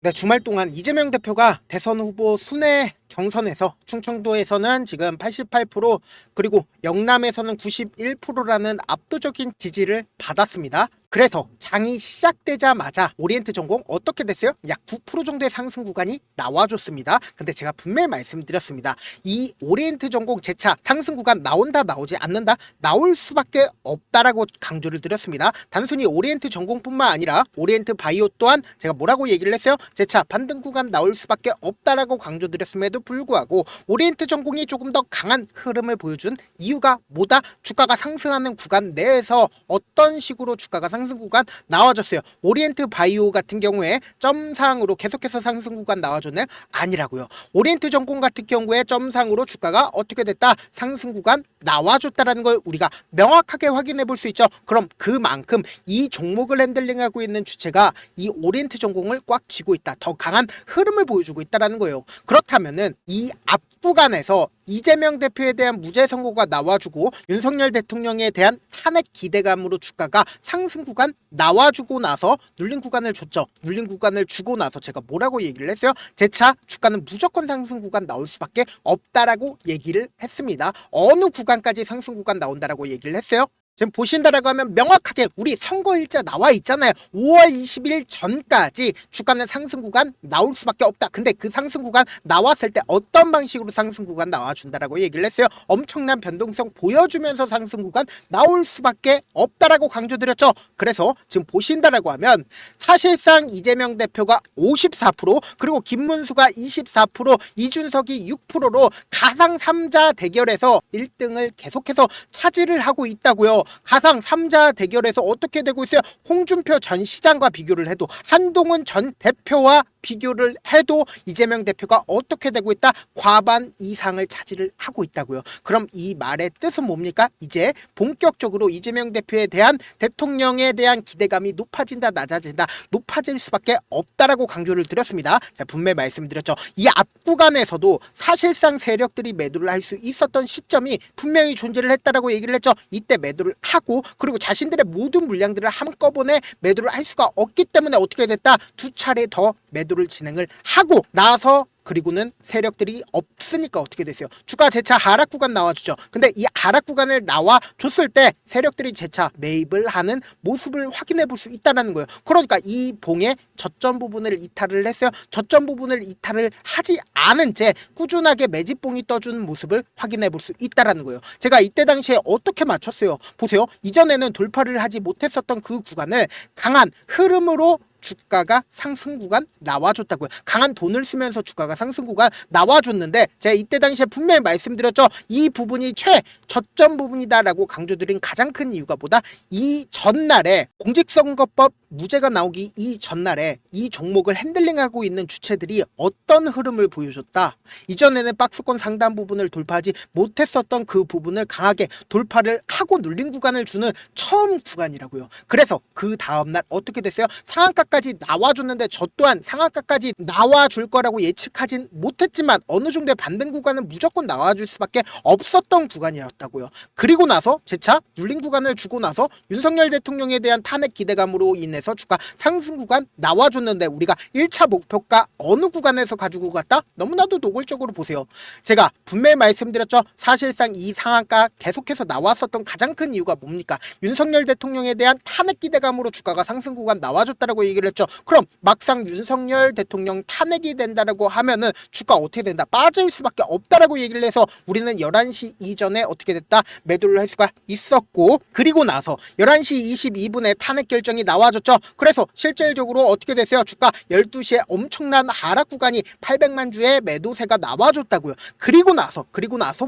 네, 주말 동안 이재명 대표가 대선 후보 순회 경선에서 충청도에서는 지금 88% 그리고 영남에서는 91%라는 압도적인 지지를 받았습니다. 그래서 장이 시작되자마자 오리엔트 전공 어떻게 됐어요? 약 9% 정도의 상승 구간이 나와줬습니다. 근데 제가 분명히 말씀드렸습니다. 이 오리엔트 전공 재차 상승 구간 나온다 나오지 않는다 나올 수밖에 없다라고 강조를 드렸습니다. 단순히 오리엔트 전공뿐만 아니라 오리엔트 바이오 또한 제가 뭐라고 얘기를 했어요? 재차 반등 구간 나올 수밖에 없다라고 강조드렸음에도 불구하고 오리엔트 전공이 조금 더 강한 흐름을 보여준 이유가 뭐다? 주가가 상승하는 구간 내에서 어떤 식으로 주가가 상승 구간 나와줬어요. 오리엔트 바이오 같은 경우에 점상으로 계속해서 상승 구간 나와줬나요? 아니라고요. 오리엔트 전공 같은 경우에 점상으로 주가가 어떻게 됐다? 상승 구간 나와줬다라는 걸 우리가 명확하게 확인해 볼 수 있죠. 그럼 그만큼 이 종목을 핸들링하고 있는 주체가 이 오리엔트 전공을 꽉 쥐고 있다. 더 강한 흐름을 보여주고 있다라는 거예요. 그렇다면은 이 앞 구간에서 이재명 대표에 대한 무죄 선고가 나와주고 윤석열 대통령에 대한 탄핵 기대감으로 주가가 상승 구간 나와주고 나서 눌린 구간을 줬죠. 눌린 구간을 주고 나서 제가 뭐라고 얘기를 했어요? 재차 주가는 무조건 상승 구간 나올 수밖에 없다라고 얘기를 했습니다. 어느 구간까지 상승 구간 나온다라고 얘기를 했어요? 지금 보신다라고 하면 명확하게 우리 선거일자 나와 있잖아요. 5월 20일 전까지 주가는 상승 구간 나올 수밖에 없다. 근데 그 상승 구간 나왔을 때 어떤 방식으로 상승 구간 나와준다라고 얘기를 했어요. 엄청난 변동성 보여주면서 상승 구간 나올 수밖에 없다라고 강조드렸죠. 그래서 지금 보신다라고 하면 사실상 이재명 대표가 54% 그리고 김문수가 24% 이준석이 6%로 가상 3자 대결에서 1등을 계속해서 차지를 하고 있다고요. 가상 3자 대결에서 어떻게 되고 있어요? 홍준표 전 시장과 비교를 해도 한동훈 전 대표와 비교를 해도 이재명 대표가 어떻게 되고 있다? 과반 이상을 차지를 하고 있다고요. 그럼 이 말의 뜻은 뭡니까? 이제 본격적으로 이재명 대표에 대한 대통령에 대한 기대감이 높아진다 낮아진다 높아질 수밖에 없다라고 강조를 드렸습니다. 자, 분명히 말씀드렸죠. 이 앞 구간에서도 사실상 세력들이 매도를 할 수 있었던 시점이 분명히 존재를 했다라고 얘기를 했죠. 이때 매도를 하고 그리고 자신들의 모든 물량들을 한꺼번에 매도를 할 수가 없기 때문에 어떻게 됐다? 두 차례 더 매도를 진행을 하고 나서 그리고는 세력들이 없으니까 어떻게 됐어요? 주가 재차 하락 구간 나와주죠. 근데 이 하락 구간을 나와줬을 때 세력들이 재차 매입을 하는 모습을 확인해 볼 수 있다는 거예요. 그러니까 이 봉의 저점 부분을 이탈을 했어요. 저점 부분을 이탈을 하지 않은 채 꾸준하게 매집봉이 떠주는 모습을 확인해 볼 수 있다는 거예요. 제가 이때 당시에 어떻게 맞췄어요? 보세요. 이전에는 돌파를 하지 못했었던 그 구간을 강한 흐름으로 주가가 상승 구간 나와줬다고요. 강한 돈을 쓰면서 주가가 상승 구간 나와줬는데 제가 이때 당시에 분명히 말씀드렸죠. 이 부분이 최저점 부분이다라고 강조드린 가장 큰 이유가 뭐다? 이 전날에 공직선거법 무죄가 나오기 이 전날에 이 종목을 핸들링하고 있는 주체들이 어떤 흐름을 보여줬다? 이전에는 박스권 상단 부분을 돌파하지 못했었던 그 부분을 강하게 돌파를 하고 눌린 구간을 주는 처음 구간이라고요. 그래서 그 다음날 어떻게 됐어요? 상한가까지 나와줬는데 저 또한 상한가까지 나와줄 거라고 예측하진 못했지만 어느 정도의 반등 구간은 무조건 나와줄 수밖에 없었던 구간이었다고요. 그리고 나서 재차 눌린 구간을 주고 나서 윤석열 대통령에 대한 탄핵 기대감으로 인해서 주가 상승 구간 나와줬는데 우리가 1차 목표가 어느 구간에서 가지고 갔다? 너무나도 노골적으로 보세요. 제가 분명히 말씀드렸죠. 사실상 이 상한가 계속해서 나왔었던 가장 큰 이유가 뭡니까? 윤석열 대통령에 대한 탄핵 기대감으로 주가가 상승 구간 나와줬다라고 얘기를 했죠. 그럼 막상 윤석열 대통령 탄핵이 된다라고 하면은 주가 어떻게 된다? 빠질 수밖에 없다라고 얘기를 해서 우리는 11시 이전에 어떻게 됐다? 매도를 할 수가 있었고 그리고 나서 11시 22분에 탄핵 결정이 나와줬죠. 그래서 실질적으로 어떻게 됐어요? 주가 12시에 엄청난 하락 구간이 800만 주의 매도세가 나와줬다고요. 그리고 나서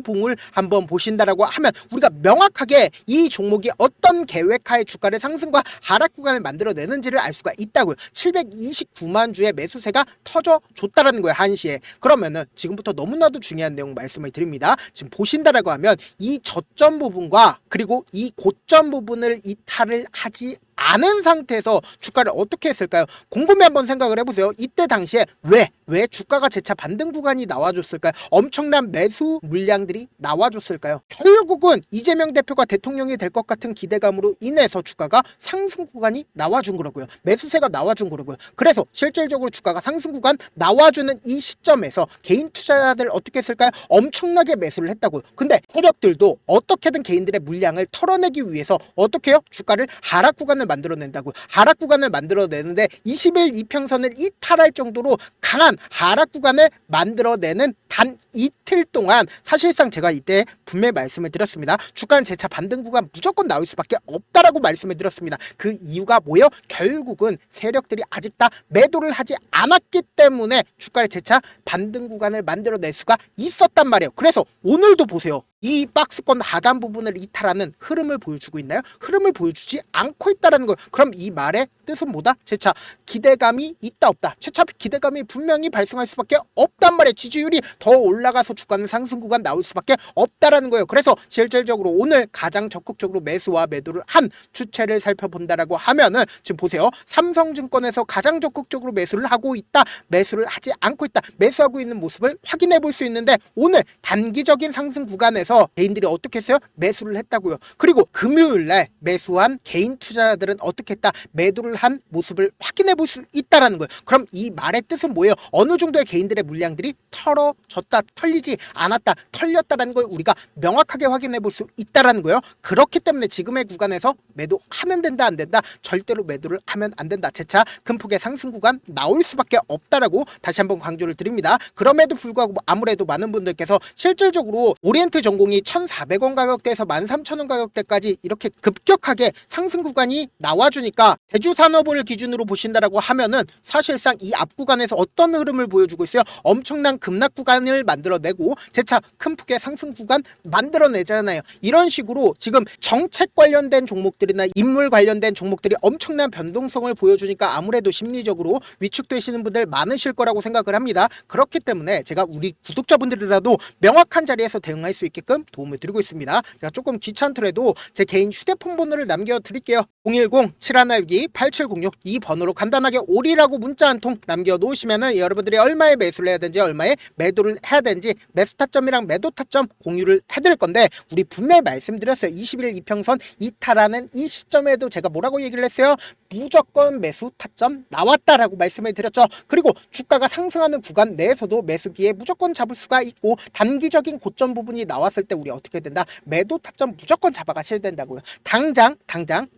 봉을 한번 보신다라고 하면 우리가 명확하게 이 종목이 어떤 계획하에 주가를 상승과 하락 구간을 만들어내는지를 알 수가 있다고요. 729만 주의 매수세가 터져줬다라는 거예요. 1시에. 그러면은 지금부터 너무나도 중요한 내용 말씀을 드립니다. 지금 보신다라고 하면 이 저점 부분과 그리고 이 고점 부분을 이탈을 하지 않은 상태에서 주가를 어떻게 했을까요? 곰곰이 한번 생각을 해보세요. 이때 당시에 왜 주가가 재차 반등 구간이 나와줬을까요? 엄청난 매수 물량들이 나와줬을까요? 결국은 이재명 대표가 대통령이 될 것 같은 기대감으로 인해서 주가가 상승 구간이 나와준 거라고요. 매수세가 나와준 거라고요. 그래서 실질적으로 주가가 상승 구간 나와주는 이 시점에서 개인 투자자들 어떻게 했을까요? 엄청나게 매수를 했다고요. 근데 세력들도 어떻게든 개인들의 물량을 털어내기 위해서 어떻게 해요? 주가를 하락 구간을 만들어낸다고요. 하락 구간을 만들어내는데 20일 이평선을 이탈할 정도로 강한 하락 구간을 만들어내는 단 이틀 동안 사실상 제가 이때 분명히 말씀을 드렸습니다. 주가는 재차 반등 구간 무조건 나올 수밖에 없다라고 말씀을 드렸습니다. 그 이유가 뭐예요? 결국은 세력들이 아직 다 매도를 하지 않았기 때문에 주가를 재차 반등 구간을 만들어낼 수가 있었단 말이에요. 그래서 오늘도 보세요. 이 박스권 하단 부분을 이탈하는 흐름을 보여주고 있나요? 흐름을 보여주지 않고 있다라는 거예요. 그럼 이 말의 뜻은 뭐다? 재차 기대감이 있다 없다? 재차 기대감이 분명히 발생할 수밖에 없단 말이에요. 지지율이 더 올라가서 주가는 상승 구간 나올 수밖에 없다라는 거예요. 그래서 실질적으로 오늘 가장 적극적으로 매수와 매도를 한 주체를 살펴본다라고 하면은 지금 보세요. 삼성증권에서 가장 적극적으로 매수를 하고 있다, 매수를 하지 않고 있다, 매수하고 있는 모습을 확인해 볼 수 있는데 오늘 단기적인 상승 구간에서 개인들이 어떻게 했어요? 매수를 했다고요. 그리고 금요일날 매수한 개인 투자자들은 어떻게 했다? 매도를 한 모습을 확인해 볼 수 있다라는 거예요. 그럼 이 말의 뜻은 뭐예요? 어느 정도의 개인들의 물량들이 털어졌다, 털리지 않았다, 털렸다라는 걸 우리가 명확하게 확인해 볼 수 있다라는 거예요. 그렇기 때문에 지금의 구간에서 매도하면 된다, 안 된다? 절대로 매도를 하면 안 된다. 재차 큰 폭의 상승 구간 나올 수밖에 없다라고 다시 한번 강조를 드립니다. 그럼에도 불구하고 아무래도 많은 분들께서 실질적으로 오리엔트 전공이 1,400원 가격대에서 13,000원 가격대까지 이렇게 급격하게 상승 구간이 나와주니까 대주산업을 기준으로 보신다라고 하면은 사실상 이 앞 구간에서 어떤 흐름을 보여주고 있어요? 엄청난 급락 구간을 만들어내고 재차 큰 폭의 상승 구간 만들어내잖아요. 이런 식으로 지금 정책 관련된 종목들이나 인물 관련된 종목들이 엄청난 변동성을 보여주니까 아무래도 심리적으로 위축되시는 분들 많으실 거라고 생각을 합니다. 그렇기 때문에 제가 우리 구독자분들이라도 명확한 자리에서 대응할 수 있게끔 도움을 드리고 있습니다. 제가 조금 귀찮더라도 제 개인 휴대폰 번호를 남겨드릴게요. 010-7112-8706 이 번호로 간단하게 오리라고 문자 한 통 남겨놓으시면은 여러분들이 얼마에 매수를 해야 되는지 얼마에 매도를 해야 되는지 매수 타점이랑 매도 타점 공유를 해드릴 건데 우리 분명히 말씀드렸어요. 21일 이평선 이탈하는 이 시점에도 제가 뭐라고 얘기를 했어요? 무조건 매수 타점 나왔다라고 말씀을 드렸죠. 그리고 주가가 상승하는 구간 내에서도 매수기에 무조건 잡을 수가 있고 단기적인 고점 부분이 나왔을 때 우리 어떻게 된다? 매도 타점 무조건 잡아가셔야 된다고요. 당장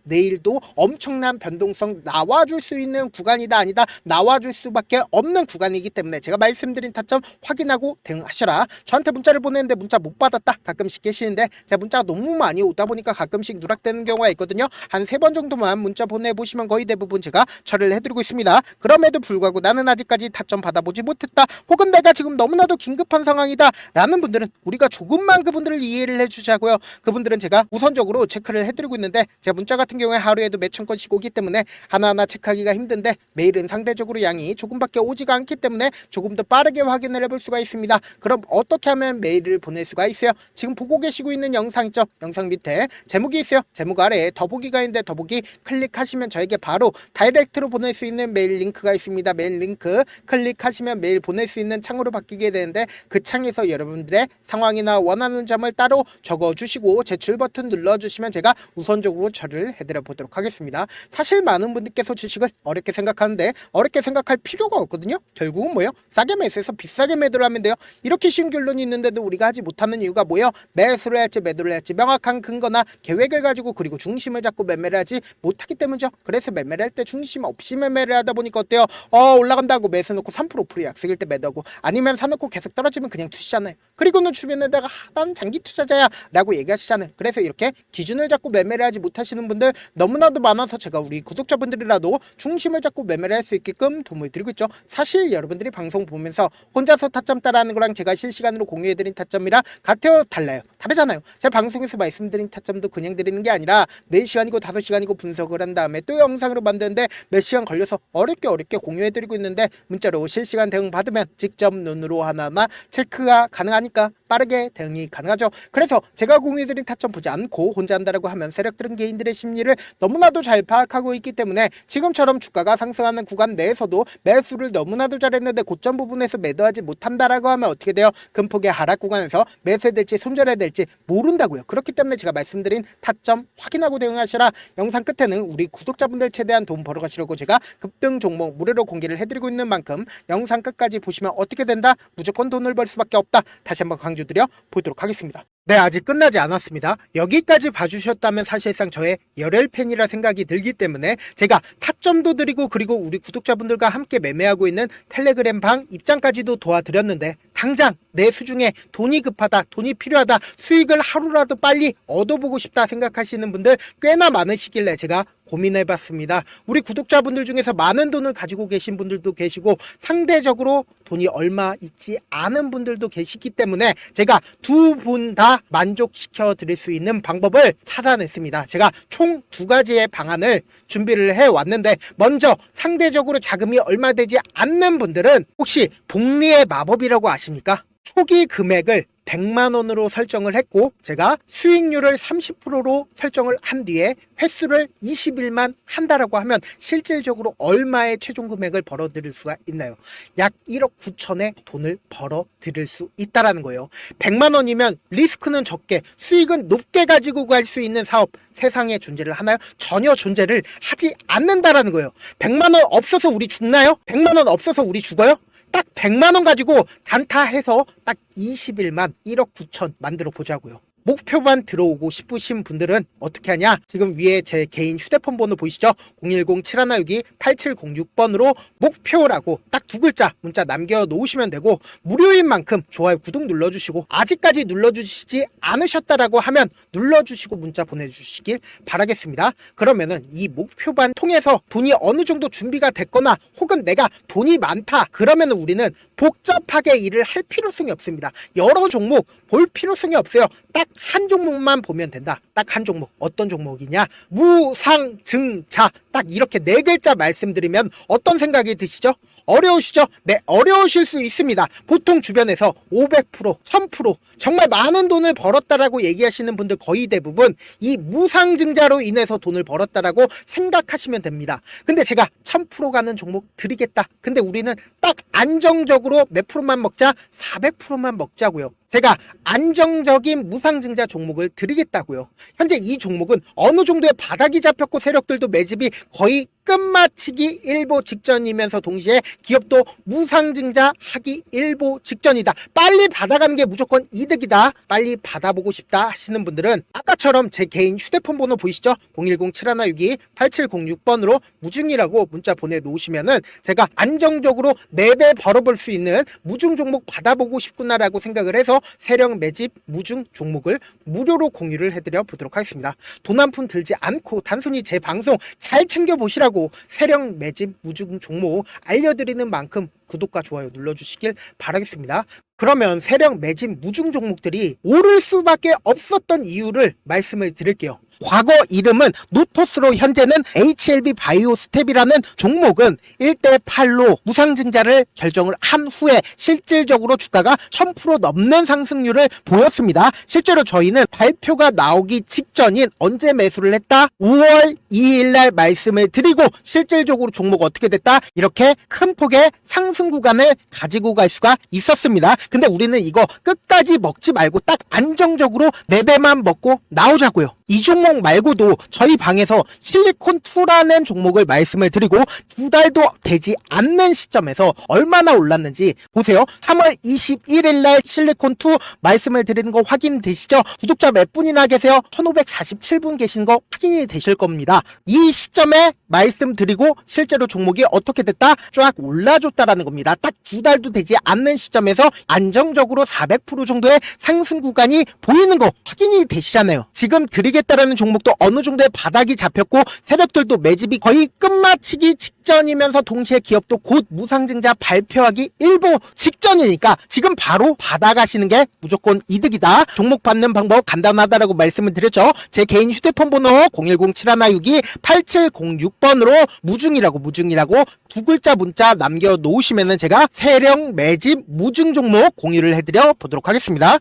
내일도 엄청난 변동성 나와줄 수 있는 구간이다 아니다 나와줄 수밖에 없는 구간이기 때문에 제가 말씀드린 타점 확인하고 대응하셔라. 저한테 문자를 보냈는데 문자 못 받았다 가끔씩 계시는데 제가 문자가 너무 많이 오다 보니까 가끔씩 누락되는 경우가 있거든요. 한 3번 정도만 문자 보내보시면 거의 대부분 제가 처리를 해드리고 있습니다. 그럼에도 불구하고 나는 아직까지 타점 받아보지 못했다, 혹은 내가 지금 너무나도 긴급한 상황이다 라는 분들은 우리가 조금만 그분들을 이해를 해주자고요. 그분들은 제가 우선적으로 체크를 해드리고 있는데 제가 문자 같은 경우에 하루에도 몇천 건씩 오기 때문에 하나하나 체크하기가 힘든데 메일은 상대적으로 양이 조금밖에 오지가 않기 때문에 조금 더 빠르게 확인을 해볼 수가 있습니다. 그럼 어떻게 하면 메일을 보낼 수가 있어요? 지금 보고 계시고 있는 영상 있죠? 영상 밑에 제목이 있어요. 제목 아래에 더보기가 있는데 더보기 클릭하시면 저에게 바로 다이렉트로 보낼 수 있는 메일 링크가 있습니다. 메일 링크 클릭하시면 메일 보낼 수 있는 창으로 바뀌게 되는데 그 창에서 여러분들의 상황이나 원하는 점을 따로 적어주시고 제출 버튼 눌러주시면 제가 우선적으로 처리를 해드려 보도록 하겠습니다. 사실 많은 분들께서 주식을 어렵게 생각하는데 어렵게 생각할 필요가 없거든요. 결국은 뭐예요? 싸게 매수해서 비싸게 매도를 하면 돼요. 이렇게 쉬운 결론이 있는데도 우리가 하지 못하는 이유가 뭐예요? 매수를 할지 매도를 할지 명확한 근거나 계획을 가지고 그리고 중심을 잡고 매매를 하지 못하기 때문이죠. 그래서 매매를 할 때 중심 없이 매매를 하다 보니까 어때요? 올라간다고 매수 놓고 3% 5% 약속일 때 매도하고 아니면 사놓고 계속 떨어지면 그냥 투시잖아요. 그리고는 주변에다가 난 장기 투자자야 라고 얘기하시잖아요. 그래서 이렇게 기준을 잡고 매매를 하지 못하시는 분들 너무나도 많아서 제가 우리 구독자분들이라도 중심을 잡고 매매를 할 수 있게끔 도움을 드리고 있죠. 사실 여러분들이 방송 보면서 혼자서 타점 따라하는 거랑 제가 실시간으로 공유해드린 타점이랑 같아요? 달라요? 다르잖아요. 제가 방송에서 말씀드린 타점도 그냥 드리는 게 아니라 4시간이고 5시간이고 분석을 한 다음에 또 영상으로 만드는데 몇 시간 걸려서 어렵게 공유해드리고 있는데 문자로 실시간 대응 받으면 직접 눈으로 하나하나 체크가 가능하니까 빠르게 대응이 가능합니다. 가능하죠. 그래서 제가 공유해드린 타점 보지 않고 혼자 한다라고 하면 세력들은 개인들의 심리를 너무나도 잘 파악하고 있기 때문에 지금처럼 주가가 상승하는 구간 내에서도 매수를 너무나도 잘했는데 고점 부분에서 매도하지 못한다라고 하면 어떻게 돼요? 금폭의 하락 구간에서 매수해야 될지 손절해야 될지 모른다고요. 그렇기 때문에 제가 말씀드린 타점 확인하고 대응하시라. 영상 끝에는 우리 구독자분들 최대한 돈 벌어가시려고 제가 급등 종목 무료로 공개를 해드리고 있는 만큼 영상 끝까지 보시면 어떻게 된다? 무조건 돈을 벌 수밖에 없다. 다시 한번 강조드려 보도록 하겠습니다. 네, 아직 끝나지 않았습니다. 여기까지 봐주셨다면 사실상 저의 열혈 팬이라 생각이 들기 때문에 제가 타점도 드리고 그리고 우리 구독자분들과 함께 매매하고 있는 텔레그램 방 입장까지도 도와드렸는데 당장 내 수중에 돈이 급하다, 돈이 필요하다, 수익을 하루라도 빨리 얻어보고 싶다 생각하시는 분들 꽤나 많으시길래 제가 고민해봤습니다. 우리 구독자분들 중에서 많은 돈을 가지고 계신 분들도 계시고 상대적으로 돈이 얼마 있지 않은 분들도 계시기 때문에 제가 두 분 다 만족시켜 드릴 수 있는 방법을 찾아냈습니다. 제가 총 두 가지의 방안을 준비를 해왔는데 먼저 상대적으로 자금이 얼마 되지 않는 분들은 혹시 복리의 마법이라고 아십니까? 초기 금액을 100만 원으로 설정을 했고 제가 수익률을 30%로 설정을 한 뒤에 횟수를 20일만 한다라고 하면 실질적으로 얼마의 최종 금액을 벌어들일 수가 있나요? 약 1억 9천의 돈을 벌어들일 수 있다라는 거예요. 100만 원이면 리스크는 적게 수익은 높게 가지고 갈 수 있는 사업 세상에 존재를 하나요? 전혀 존재를 하지 않는다라는 거예요. 100만 원 없어서 우리 죽나요? 100만 원 없어서 우리 죽어요? 딱 100만 원 가지고 단타해서 딱 20일만 1억 9천 만들어 보자고요. 목표만 들어오고 싶으신 분들은 어떻게 하냐? 지금 위에 제 개인 휴대폰 번호 보이시죠? 010-7162-8706번으로 목표라고 딱 두 글자 문자 남겨놓으시면 되고 무료인 만큼 좋아요, 구독 눌러주시고 아직까지 눌러주시지 않으셨다라고 하면 눌러주시고 문자 보내주시길 바라겠습니다. 그러면은 이 목표반 통해서 돈이 어느 정도 준비가 됐거나 혹은 내가 돈이 많다 그러면은 우리는 복잡하게 일을 할 필요성이 없습니다. 여러 종목 볼 필요성이 없어요. 딱 한 종목만 보면 된다. 딱 한 종목. 어떤 종목이냐? 무상증자. 딱 이렇게 네 글자 말씀드리면 어떤 생각이 드시죠? 어려우시죠? 네, 어려우실 수 있습니다. 보통 주변에서 500%, 1000% 정말 많은 돈을 벌었다라고 얘기하시는 분들 거의 대부분 이 무상증자로 인해서 돈을 벌었다라고 생각하시면 됩니다. 근데 제가 1000% 가는 종목 드리겠다. 근데 우리는 딱 안정적으로 몇 프로만 먹자? 400%만 먹자고요. 제가 안정적인 무상증자 종목을 드리겠다고요. 현재 이 종목은 어느 정도의 바닥이 잡혔고 세력들도 매집이 거의 끝마치기 일보 직전이면서 동시에 기업도 무상증자 하기 일보 직전이다. 빨리 받아가는 게 무조건 이득이다. 빨리 받아보고 싶다 하시는 분들은 아까처럼 제 개인 휴대폰 번호 보이시죠? 010-7162-8706번으로 무중이라고 문자 보내놓으시면은 제가 안정적으로 4배 벌어볼 수 있는 무중 종목 받아보고 싶구나라고 생각을 해서 세력 매집 무중 종목을 무료로 공유를 해드려 보도록 하겠습니다. 돈 한 푼 들지 않고 단순히 제 방송 잘 챙겨보시라고 세력 매집 무중 종목 알려드리는 만큼 구독과 좋아요 눌러주시길 바라겠습니다. 그러면 세력 매집 무중 종목들이 오를 수밖에 없었던 이유를 말씀을 드릴게요. 과거 이름은 노토스로 현재는 HLB 바이오스텝이라는 종목은 1대8로 무상증자를 결정을 한 후에 실질적으로 주가가 1000% 넘는 상승률을 보였습니다. 실제로 저희는 발표가 나오기 직전인 언제 매수를 했다? 5월 2일날 말씀을 드리고 실질적으로 종목 어떻게 됐다? 이렇게 큰 폭의 상승 구간을 가지고 갈 수가 있었습니다. 근데 우리는 이거 끝까지 먹지 말고 딱 안정적으로 4배만 먹고 나오자고요. 이 종목 말고도 저희 방에서 실리콘2라는 종목을 말씀을 드리고 2달도 되지 않는 시점에서 얼마나 올랐는지 보세요. 3월 21일 날 실리콘2 말씀을 드리는 거 확인되시죠? 구독자 몇 분이나 계세요? 1547분 계신 거 확인이 되실 겁니다. 이 시점에 말씀드리고 실제로 종목이 어떻게 됐다? 쫙 올라줬다라는 겁니다. 딱 2달도 되지 않는 시점에서 안정적으로 400% 정도의 상승 구간이 보이는 거 확인이 되시잖아요. 지금 드리겠다라는 종목도 어느 정도의 바닥이 잡혔고 세력들도 매집이 거의 끝마치기 직전이면서 동시에 기업도 곧 무상증자 발표하기 일보 직전이니까 지금 바로 받아가시는 게 무조건 이득이다. 종목 받는 방법 간단하다라고 말씀을 드렸죠. 제 개인 휴대폰 번호 010-7162-8706번으로 무중이라고 두 글자 문자 남겨놓으시면은 제가 세력 매집 무중 종목 공유를 해드려 보도록 하겠습니다.